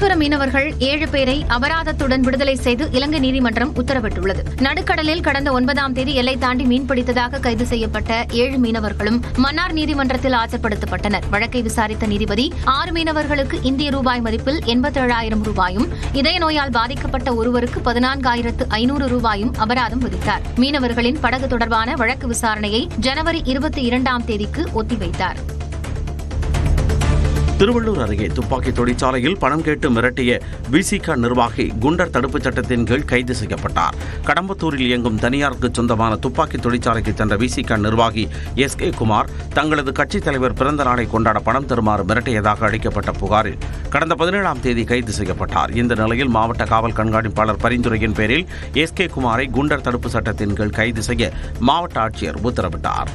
ராமேஸ்வரம் மீனவர்கள் 7 பேரை அபராதத்துடன் விடுதலை செய்து இலங்கை நீதிமன்றம் உத்தரவிட்டுள்ளது. நடுக்கடலில் கடந்த 9ஆம் தேதி எல்லை தாண்டி மீன்பிடித்ததாக கைது செய்யப்பட்ட 7 மீனவர்களும் மன்னார் நீதிமன்றத்தில் ஆஜர்படுத்தப்பட்டனர். வழக்கை விசாரித்த நீதிபதி 6 மீனவர்களுக்கு இந்திய ரூபாய் மதிப்பில் 87,000 ரூபாயும், இதய நோயால் பாதிக்கப்பட்ட ஒருவருக்கு 14,500 ரூபாயும் அபராதம் விதித்தார். மீனவர்களின் படகு தொடர்பான வழக்கு விசாரணையை ஜனவரி 22ஆம் தேதிக்கு ஒத்திவைத்தார். திருவள்ளூர் அருகே துப்பாக்கி தொழிற்சாலையில் பணம் கேட்டு மிரட்டிய விசிக நிர்வாகி குண்டர் தடுப்புச் சட்டத்தின் கீழ் கைது செய்யப்பட்டார். கடம்பத்தூரில் இயங்கும் தனியாருக்கு சொந்தமான துப்பாக்கி தொழிற்சாலைக்கு சென்ற விசிக நிர்வாகி SK குமார் தங்களது கட்சித் தலைவர் பிறந்த நாளை கொண்டாட பணம் தருமாறு மிரட்டியதாக அளிக்கப்பட்ட புகாரில் கடந்த 17ஆம் தேதி கைது செய்யப்பட்டார். இந்த நிலையில் மாவட்ட காவல் கண்காணிப்பாளர் பரிந்துரையின் பேரில் SK குமாரை குண்டர் தடுப்பு சட்டத்தின் கீழ் கைது செய்ய மாவட்ட ஆட்சியர் உத்தரவிட்டார்.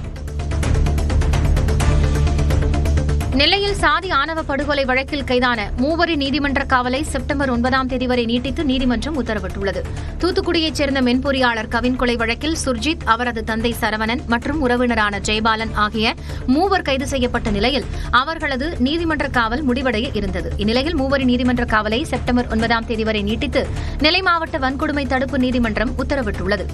நெல்லையில் சாதி ஆணவ படுகொலை வழக்கில் கைதான 3 நீதிமன்ற காவலை செப்டம்பர் 9ஆம் தேதி வரை நீட்டித்து நீதிமன்றம் உத்தரவிட்டுள்ளது. தூத்துக்குடியைச் சேர்ந்த மென்பொறியாளர் கவின் கொலை வழக்கில் சுர்ஜித், அவரது தந்தை சரவணன் மற்றும் உறவினரான ஜெயபாலன் ஆகிய 3 கைது செய்யப்பட்ட நிலையில் அவர்களது நீதிமன்ற காவல் முடிவடைய இருந்தது. இந்நிலையில் 3 நீதிமன்ற காவலை செப்டம்பர் 9ஆம் தேதி வரை நீட்டித்து நெல்லை மாவட்ட வன்கொடுமை தடுப்பு நீதிமன்றம் உத்தரவிட்டுள்ளது.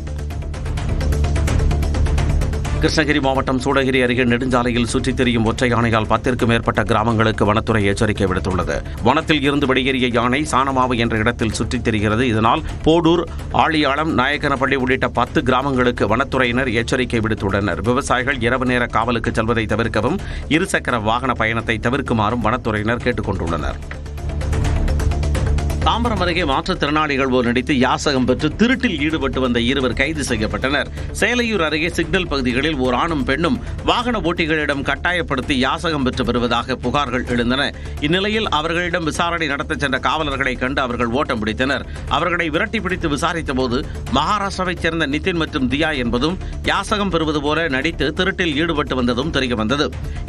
கிருஷ்ணகிரி மாவட்டம் சூடகிரி அருகே நெடுஞ்சாலையில் சுற்றித் திரியும் ஒற்றை யானையால் 10க்கும் மேற்பட்ட கிராமங்களுக்கு வனத்துறை எச்சரிக்கை விடுத்துள்ளது. வனத்தில் இருந்து வெளியேறிய யானை சாணமாவு என்ற இடத்தில் சுற்றித் திரிகிறது. இதனால் போடூர், ஆழியாளம், நாயக்கனப்பள்ளி உள்ளிட்ட 10 கிராமங்களுக்கு வனத்துறையினர் எச்சரிக்கை விடுத்துள்ளனர். விவசாயிகள் இரவு நேர காவலுக்கு செல்வதை தவிர்க்கவும், இருசக்கர வாகன பயணத்தை தவிர்க்குமாறும் வனத்துறையினர் கேட்டுக் கொண்டுள்ளனர். தாம்பரம் அருகே மாற்றுத்திறனாளிகள் போல் நடித்து யாசகம் பெற்று திருட்டில் ஈடுபட்டு வந்த 2 கைது செய்யப்பட்டனர். சேலையூர் அருகே சிக்னல் பகுதிகளில் ஓர் ஆணும் பெண்ணும் வாகன ஓட்டிகளிடம் கட்டாயப்படுத்தி யாசகம் பெற்று வருவதாக புகார்கள் எழுந்தன. இந்நிலையில் அவர்களிடம் விசாரணை நடத்த சென்ற காவலர்களை கண்டு அவர்கள் ஓட்டம் பிடித்தனர். அவர்களை விரட்டி பிடித்து விசாரித்தபோது மகாராஷ்டிராவைச் சேர்ந்த நிதின் மற்றும் தியா என்பதும் யாசகம் பெறுவது போல நடித்து திருட்டில் ஈடுபட்டு வந்ததும் தெரியவந்தது.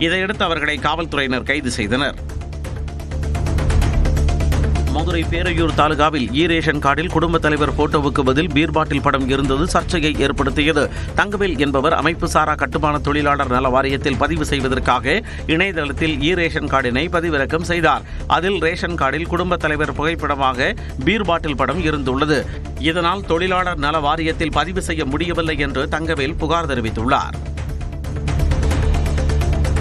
இதையடுத்து அவர்களை காவல்துறையினர் கைது செய்தனர். மதுரை பேரையூர் தாலுகாவில் ரேஷன் கார்டில் குடும்பத் தலைவர் போட்டோவுக்கு பதில் பீர் பாட்டில் படம் இருந்தது சர்ச்சையை ஏற்படுத்தியது. தங்கவேல் என்பவர் அமைப்பு சாரா கட்டுமான தொழிலாளர் நல வாரியத்தில் பதிவு செய்வதற்காக இணையதளத்தில் ரேஷன் கார்டினை பதிவிறக்கம் செய்தார். அதில் ரேஷன் கார்டில் குடும்பத் தலைவர் புகைப்படமாக பீர் பாட்டில் படம் இருந்துள்ளது. இதனால் தொழிலாளர் நல வாரியத்தில் பதிவு செய்ய முடியவில்லை என்று தங்கவேல் புகார் தெரிவித்துள்ளார்.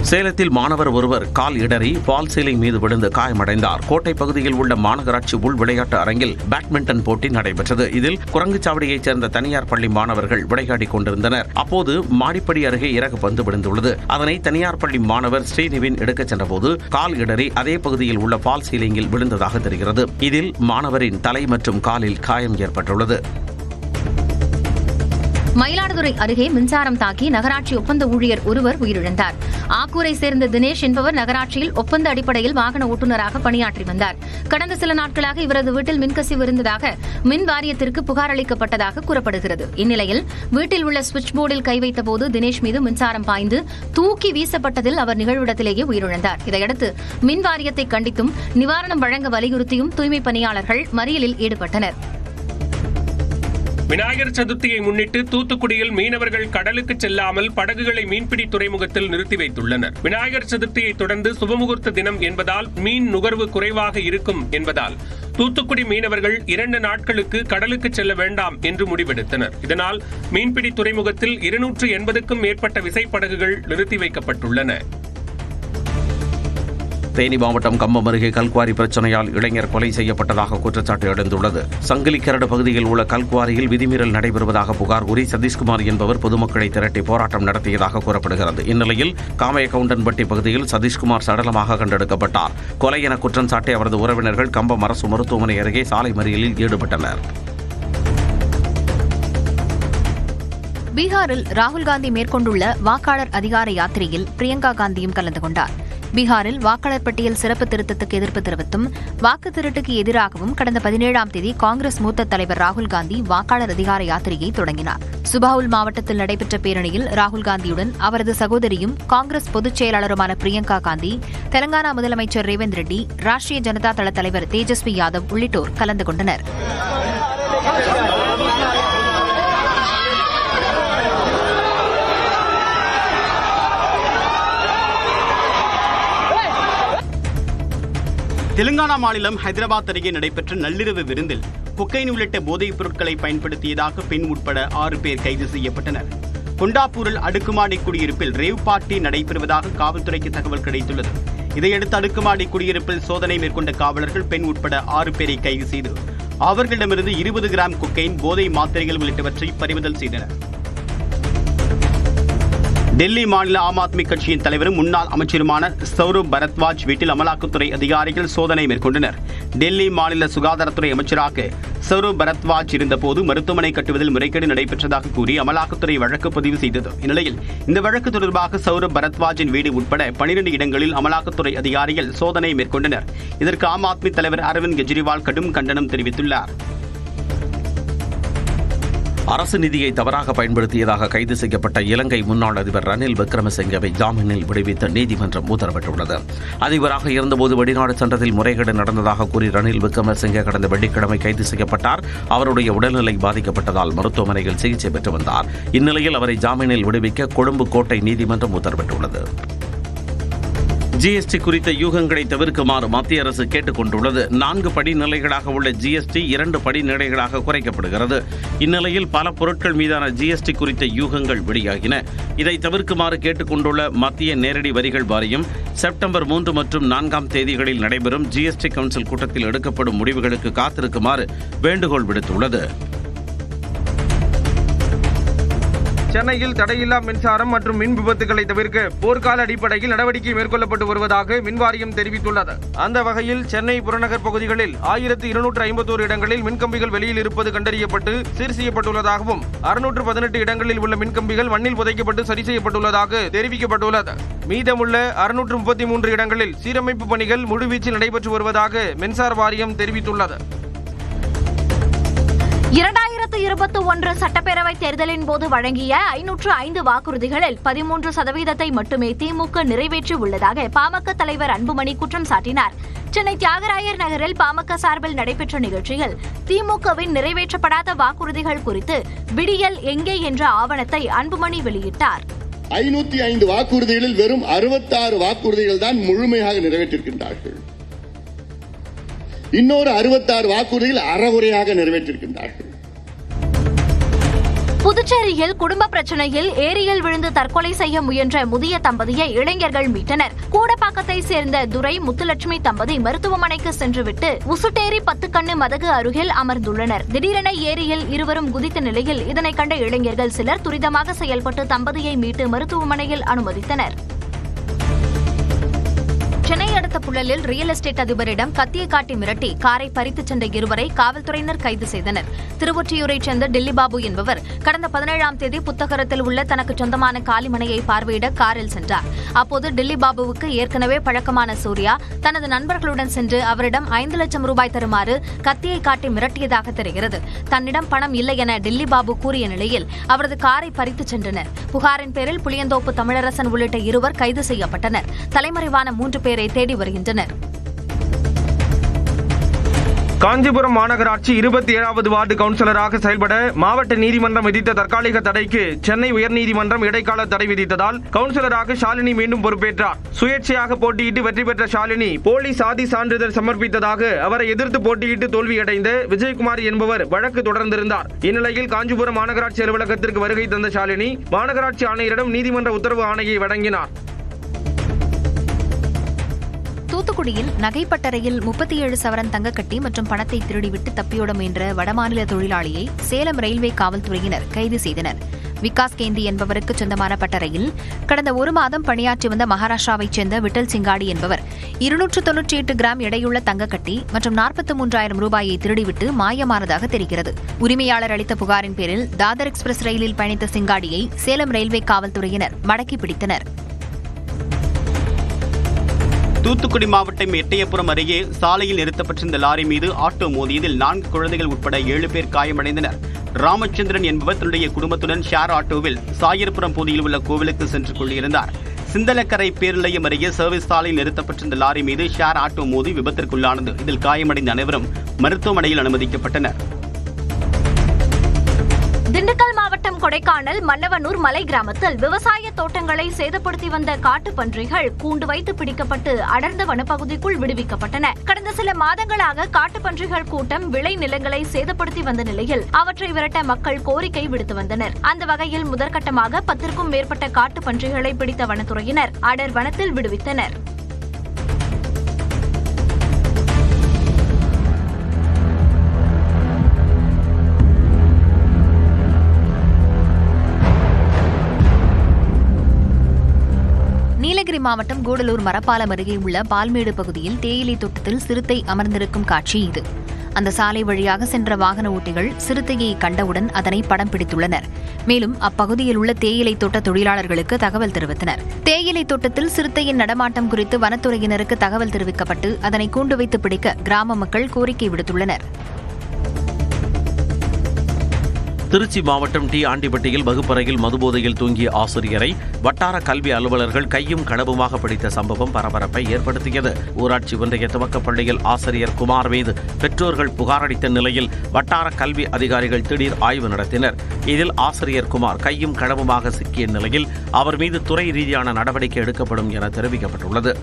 சேலத்தில் மாணவர் ஒருவர் கால் இடறி பால் சீலிங் மீது விழுந்து காயமடைந்தார். கோட்டை பகுதியில் உள்ள மாநகராட்சி உள் விளையாட்டு அரங்கில் பேட்மிண்டன் போட்டி நடைபெற்றது. இதில் குரங்குச்சாவடியைச் சேர்ந்த தனியார் பள்ளி மாணவர்கள் விளையாடிக் கொண்டிருந்தனர். அப்போது மாடிப்படி அருகே இறகு பந்து விழுந்துள்ளது. அதனை தனியார் பள்ளி மாணவர் ஸ்ரீநிவின் எடுக்கச் சென்றபோது கால் இடறி அதே பகுதியில் உள்ள பால் சீலிங்கில் விழுந்ததாக தெரிகிறது. இதில் மாணவரின் தலை மற்றும் காலில் காயம் ஏற்பட்டுள்ளது. மயிலாடுதுறை அருகே மின்சாரம் தாக்கி நகராட்சி ஒப்பந்த ஊழியர் ஒருவர் உயிரிழந்தார். ஆக்கூரை சேர்ந்த தினேஷ் என்பவர் நகராட்சியில் ஒப்பந்த அடிப்படையில் வாகன ஓட்டுநராக பணியாற்றி வந்தார். கடந்த சில நாட்களாக இவரது வீட்டில் மின்கசிவு இருந்ததாக மின் வாரியத்திற்கு புகார் அளிக்கப்பட்டதாக கூறப்படுகிறது. இந்நிலையில் வீட்டில் உள்ள சுவிட்ச் போர்டில் கை வைத்தபோது தினேஷ் மீது மின்சாரம் பாய்ந்து தூக்கி வீசப்பட்டதில் அவர் நிகழ்விடத்திலேயே உயிரிழந்தார். இதையடுத்து மின் வாரியத்தை கண்டித்தும் நிவாரணம் வழங்க வலியுறுத்தியும் தூய்மை பணியாளர்கள் மறியலில் ஈடுபட்டனர். விநாயகர் சதுர்த்தியை முன்னிட்டு தூத்துக்குடியில் மீனவர்கள் கடலுக்கு செல்லாமல் படகுகளை மீன்பிடி துறைமுகத்தில் நிறுத்தி வைத்துள்ளனர். விநாயகர் சதுர்த்தியை தொடர்ந்து சுபமுகூர்த்த தினம் என்பதால் மீன் நுகர்வு குறைவாக இருக்கும் என்பதால் தூத்துக்குடி மீனவர்கள் 2 நாட்களுக்கு கடலுக்கு செல்ல வேண்டாம் என்று முடிவெடுத்தனர். இதனால் மீன்பிடி துறைமுகத்தில் 280க்கும் மேற்பட்ட விசைப்படகுகள் நிறுத்தி வைக்கப்பட்டுள்ளன. தேனி மாவட்டம் கம்பம் அருகே கல்குவாரி பிரச்சனையால் இளைஞர் கொலை செய்யப்பட்டதாக குற்றச்சாட்டு எழுந்துள்ளது. சங்கிலிக்கரடு பகுதியில் உள்ள கல்குவாரியில் விதிமீறல் நடைபெறுவதாக புகார் கூறி சதீஷ்குமார் என்பவர் பொதுமக்களை திரட்டி போராட்டம் நடத்தியதாக கூறப்படுகிறது. இந்நிலையில் காமையகவுண்டன்பட்டி பகுதியில் சதீஷ்குமார் சடலமாக கண்டெடுக்கப்பட்டார். கொலை என குற்றம் சாட்டி அவரது உறவினர்கள் கம்பம் அரசு மருத்துவமனை அருகே சாலை மறியலில் ஈடுபட்டனர். பீகாரில் ராகுல் காந்தி மேற்கொண்டுள்ள வாக்காளர் அதிகார யாத்திரையில் பிரியங்கா காந்தியும் கலந்து கொண்டார். பீகாரில் வாக்காளர் பட்டியல் சிறப்பு திருத்தத்துக்கு எதிர்ப்பு தெரிவித்தும் வாக்கு திருட்டுக்கு எதிராகவும் கடந்த 17ஆம் தேதி காங்கிரஸ் மூத்த தலைவர் ராகுல் காந்தி வாக்காளர் அதிகார யாத்திரையை தொடங்கினார். சுபாவுல் மாவட்டத்தில் நடைபெற்ற பேரணியில் ராகுல் காந்தியுடன் அவரது சகோதரியும் காங்கிரஸ் பொதுச் செயலாளருமான பிரியங்கா காந்தி, தெலங்கானா முதலமைச்சர் ரேவந்த் ரெட்டி, ராஷ்டிரிய ஜனதா தள தலைவர் தேஜஸ்வி யாதவ் உள்ளிட்டோர் கலந்து கொண்டனர். தெலுங்கானா மாநிலம் ஹைதராபாத் அருகே நடைபெற்ற நள்ளிரவு விருந்தில் கொக்கைன் உள்ளிட்ட போதைப் பொருட்களை பயன்படுத்தியதாக பெண் உட்பட 6 பேர் கைது செய்யப்பட்டனர். கொண்டாப்பூரில் அடுக்குமாடி குடியிருப்பில் ரேவ் பார்ட்டி நடைபெறுவதாக காவல்துறைக்கு தகவல் கிடைத்துள்ளது. இதையடுத்து அடுக்குமாடி குடியிருப்பில் சோதனை மேற்கொண்ட காவலர்கள் பெண் உட்பட 6 பேரை கைது செய்து அவர்களிடமிருந்து 20 கிராம் கொக்கைன், போதை மாத்திரைகள் உள்ளிட்டவற்றை பறிமுதல் செய்தனர். டெல்லி மாநில ஆம் ஆத்மி கட்சியின் தலைவரும் முன்னாள் அமைச்சருமான சௌரப் பரத்வாஜ் வீட்டில் அமலாக்கத்துறை அதிகாரிகள் சோதனை மேற்கொண்டனர். டெல்லி மாநில சுகாதாரத்துறை அமைச்சராக சௌரப் பரத்வாஜ் இருந்தபோது மருத்துவமனை கட்டுவதில் முறைகேடு நடைபெற்றதாக கூறி அமலாக்கத்துறை வழக்கு பதிவு செய்தது. இந்நிலையில் இந்த வழக்கு தொடர்பாக சௌரப் பரத்வாஜின் வீடு உட்பட 12 இடங்களில் அமலாக்கத்துறை அதிகாரிகள் சோதனை மேற்கொண்டனர். இதற்கு ஆம் ஆத்மி தலைவர் அரவிந்த் கெஜ்ரிவால் கடும் கண்டனம் தெரிவித்துள்ளார். அரசு நிதியை தவறாக பயன்படுத்தியதாக கைது செய்யப்பட்ட இலங்கை முன்னாள் அதிபர் ரணில் விக்ரமசிங்கவை ஜாமீனில் விடுவித்து நீதிமன்றம் உத்தரவிட்டுள்ளது. அதிபராக இருந்தபோது வெளிநாடு சென்றதில் முறைகேடு நடந்ததாக கூறி ரணில் விக்ரமசிங்கே கடந்த வெள்ளிக்கிழமை கைது செய்யப்பட்டார். அவருடைய உடல்நிலை பாதிக்கப்பட்டதால் மருத்துவமனையில் சிகிச்சை பெற்று வந்தார். இந்நிலையில் அவரை ஜாமீனில் விடுவிக்க கொழும்பு கோட்டை நீதிமன்றம் உத்தரவிட்டுள்ளது. ஜிஎஸ்டி குறித்த யூகங்களை தவிர்க்குமாறு மத்திய அரசு கேட்டுக் கொண்டுள்ளது. 4 படிநிலைகளாக உள்ள ஜிஎஸ்டி 2 படிநிலைகளாக குறைக்கப்படுகிறது. இந்நிலையில் பல பொருட்கள் மீதான ஜிஎஸ்டி குறித்த யூகங்கள் வெளியாகின. இதை தவிர்க்குமாறு கேட்டுக் கொண்டுள்ள மத்திய நேரடி வரிகள் வாரியம் செப்டம்பர் 3 மற்றும் 4 தேதிகளில் நடைபெறும் ஜிஎஸ்டி கவுன்சில் கூட்டத்தில் எடுக்கப்படும் முடிவுகளுக்கு காத்திருக்குமாறு வேண்டுகோள் விடுத்துள்ளது. சென்னையில் தடையில்லா மின்சாரம் மற்றும் மின் விபத்துகளை தவிர்க்க போர்க்கால அடிப்படையில் நடவடிக்கை மேற்கொள்ளப்பட்டு வருவதாக மின்வாரியம் தெரிவித்துள்ளது. அந்த வகையில் சென்னை புறநகர் பகுதிகளில் 1251 இடங்களில் மின்கம்பிகள் வெளியில் இருப்பது கண்டறியப்பட்டு சீர் செய்யப்பட்டுள்ளதாகவும் 618 இடங்களில் உள்ள மின்கம்பிகள் மண்ணில் புதைக்கப்பட்டு சரி செய்யப்பட்டுள்ளதாக தெரிவிக்கப்பட்டுள்ளது. மீதமுள்ள 633 இடங்களில் சீரமைப்பு பணிகள் முழுவீச்சில் நடைபெற்று வருவதாக மின்சார வாரியம் தெரிவித்துள்ளது. 2021 சட்டப்பேரவை தேர்தலின் போது வழங்கிய 505 வாக்குறுதிகளில் 13% மட்டுமே திமுக நிறைவேற்றி உள்ளதாக பாமக தலைவர் அன்புமணி குற்றம் சாட்டினார். சென்னை தியாகராயர் நகரில் பாமக சார்பில் நடைபெற்ற நிகழ்ச்சியில் திமுகவின் நிறைவேற்றப்படாத வாக்குறுதிகள் குறித்து விடியல் எங்கே என்ற ஆவணத்தை அன்புமணி வெளியிட்டார். 505 வாக்குறுதிகளில் வெறும் 66 வாக்குறுதிகள் தான் முழுமையாக நிறைவேற்றிருக்கின்றார்கள். இன்னொரு 66 வாக்குறுதிகள் அறகுறையாக நிறைவேற்றிருக்கின்றார்கள். புதுச்சேரியில் குடும்ப பிரச்சனையில் ஏரியில் விழுந்து தற்கொலை செய்ய முயன்ற முதிய தம்பதியை இளைஞர்கள் மீட்டனர். கூடப்பாக்கத்தை சேர்ந்த துரை முத்துலட்சுமி தம்பதி மருத்துவமனைக்கு சென்றுவிட்டு உசுட்டேரி 10 கண்ணு மதகு அருகில் அமர்ந்துள்ளனர். திடீரென ஏரியில் இருவரும் குதித்த நிலையில் இதனை கண்ட இளைஞர்கள் சிலர் துரிதமாக செயல்பட்டு தம்பதியை மீட்டு மருத்துவமனையில் அனுமதித்தனர். சென்னை அடுத்த புழலில் ரியல் எஸ்டேட் அதிபரிடம் கத்தியை காட்டி மிரட்டி காரை பறித்துச் சென்ற இருவரை காவல்துறையினர் கைது செய்தனர். திருவொற்றியூரைச் சேர்ந்த டெல்லி பாபு என்பவர் கடந்த 17ஆம் தேதி புத்தகரத்தில் உள்ள தனக்கு சொந்தமான காலிமனையை பார்வையிட காரில் சென்றார். அப்போது டெல்லி பாபுவுக்கு ஏற்கனவே பழக்கமான சூர்யா தனது நண்பர்களுடன் சென்று அவரிடம் 5 லட்சம் ரூபாய் தருமாறு கத்தியை காட்டி மிரட்டியதாக தெரிகிறது. தன்னிடம் பணம் இல்லை என டெல்லி பாபு கூறிய நிலையில் அவரது காரை பறித்துச் சென்றனர். புகாரின் பேரில் புளியந்தோப்பு தமிழரசன் உள்ளிட்ட இருவர் கைது செய்யப்பட்டனர். தலைமறைவான 3 பேரை தேடி வருகின்றனர். காஞ்சிபுரம் மாநகராட்சி 27வது வார்டு கவுன்சிலராக செயல்பட மாவட்ட நீதிமன்றம் விதித்த தற்காலிக தடைக்கு சென்னை உயர்நீதிமன்றம் இடைக்கால தடை விதித்ததால் கவுன்சிலராக ஷாலினி மீண்டும் பொறுப்பேற்றார். சுயேட்சையாக போட்டியிட்டு வெற்றி பெற்ற ஷாலினி போலி சாதி சான்றிதழ் சமர்ப்பித்ததாக அவரை எதிர்த்து போட்டியிட்டு தோல்வியடைந்த விஜயகுமார் என்பவர் வழக்கு தொடர்ந்திருந்தார். இந்நிலையில் காஞ்சிபுரம் மாநகராட்சி அலுவலகத்திற்கு வருகை தந்த ஷாலினி மாநகராட்சி ஆணையரிடம் நீதிமன்ற உத்தரவு ஆணையை வழங்கினார். தூத்துக்குடியில் நகைப்பட்டறையில் 37 சவரன் தங்கக்கட்டி மற்றும் பணத்தை திருடிவிட்டு தப்பியோட முயன்ற வடமாநில தொழிலாளியை சேலம் ரயில்வே காவல்துறையினர் கைது செய்தனர். விகாஸ் கேந்தி என்பவருக்கு சொந்தமான பட்டறையில் கடந்த 1 மாதம் பணியாற்றி வந்த மகாராஷ்டிராவைச் சேர்ந்த விட்டல் சிங்காடி என்பவர் 298 கிராம் எடையுள்ள தங்கக்கட்டி மற்றும் 43,000 ரூபாயை திருடிவிட்டு மாயமானதாக தெரிகிறது. உரிமையாளர் அளித்த புகாரின் பேரில் தாதர் எக்ஸ்பிரஸ் ரயிலில் பயணித்த சிங்காடியை சேலம் ரயில்வே காவல்துறையினர் மடக்கி பிடித்தனர். தூத்துக்குடி மாவட்டம் எட்டயபுரம் அருகே சாலையில் நிறுத்தப்பட்டிருந்த லாரி மீது ஆட்டோ மோதியதில் 4 குழந்தைகள் உட்பட 7 பேர் காயமடைந்தனர். ராமச்சந்திரன் என்பவர் தன்னுடைய குடும்பத்துடன் ஷேர் ஆட்டோவில் சாயர்புரம் பகுதியில் உள்ள கோவிலுக்கு சென்று கொண்டிருந்தார். சிந்தலக்கரை பேருநிலையம் அருகே சர்வீஸ் சாலையில் நிறுத்தப்பட்டிருந்த லாரி மீது ஷேர் ஆட்டோ மோதி விபத்திற்குள்ளானது. இதில் காயமடைந்த அனைவரும் மருத்துவமனையில் அனுமதிக்கப்பட்டனர். திண்டுக்கல் மாவட்டம் மாவட்டம் கொடைக்கானல் மன்னவனூர் மலை கிராமத்தில் விவசாய தோட்டங்களை சேதப்படுத்தி வந்த காட்டு பன்றிகள் கூண்டு வைத்து பிடிக்கப்பட்டு அடர்ந்த வனப்பகுதிக்குள் விடுவிக்கப்பட்டன. கடந்த சில மாதங்களாக காட்டு பன்றிகள் கூட்டம் விளை நிலங்களை சேதப்படுத்தி வந்த நிலையில் அவற்றை விரட்ட மக்கள் கோரிக்கை விடுத்து வந்தனர். அந்த வகையில் முதற்கட்டமாக 10க்கும் மேற்பட்ட காட்டு பன்றிகளை பிடித்த வனத்துறையினர் அடர் வனத்தில் விடுவித்தனர். நீலகிரி மாவட்டம் கூடலூர் மரப்பாலம் அருகே உள்ள பால்மேடு பகுதியில் தேயிலை தோட்டத்தில் சிறுத்தை அமர்ந்திருக்கும் காட்சி இது. அந்த சாலை வழியாக சென்ற வாகன ஓட்டிகள் சிறுத்தையை கண்டவுடன் அதனை படம் பிடித்துள்ளனர். மேலும் அப்பகுதியில் உள்ள தேயிலை தோட்ட தொழிலாளர்களுக்கு தகவல் தெரிவித்தனர். தேயிலை தோட்டத்தில் சிறுத்தையின் நடமாட்டம் குறித்து வனத்துறையினருக்கு தகவல் தெரிவிக்கப்பட்டு அதனை கூண்டு வைத்து பிடிக்க கிராம மக்கள் கோரிக்கை விடுத்துள்ளனர். திருச்சி மாவட்டம் டி ஆண்டிப்பட்டியில் வகுப்பறையில் மதுபோதையில் தூங்கிய ஆசிரியரை வட்டார கல்வி அலுவலர்கள் கையும் களவுமாக பிடித்த சம்பவம் பரபரப்பை ஏற்படுத்தியது. ஊராட்சி ஒன்றிய துவக்கப் பள்ளியில் ஆசிரியர் குமார் மீது பெற்றோர்கள் புகார் அளித்த நிலையில் வட்டார கல்வி அதிகாரிகள் திடீர் ஆய்வு நடத்தினர். இதில் ஆசிரியர் குமார் கையும் களவுமாக சிக்கிய நிலையில் அவர் மீது துறை ரீதியான நடவடிக்கை எடுக்கப்படும் என தெரிவிக்கப்பட்டுள்ளது.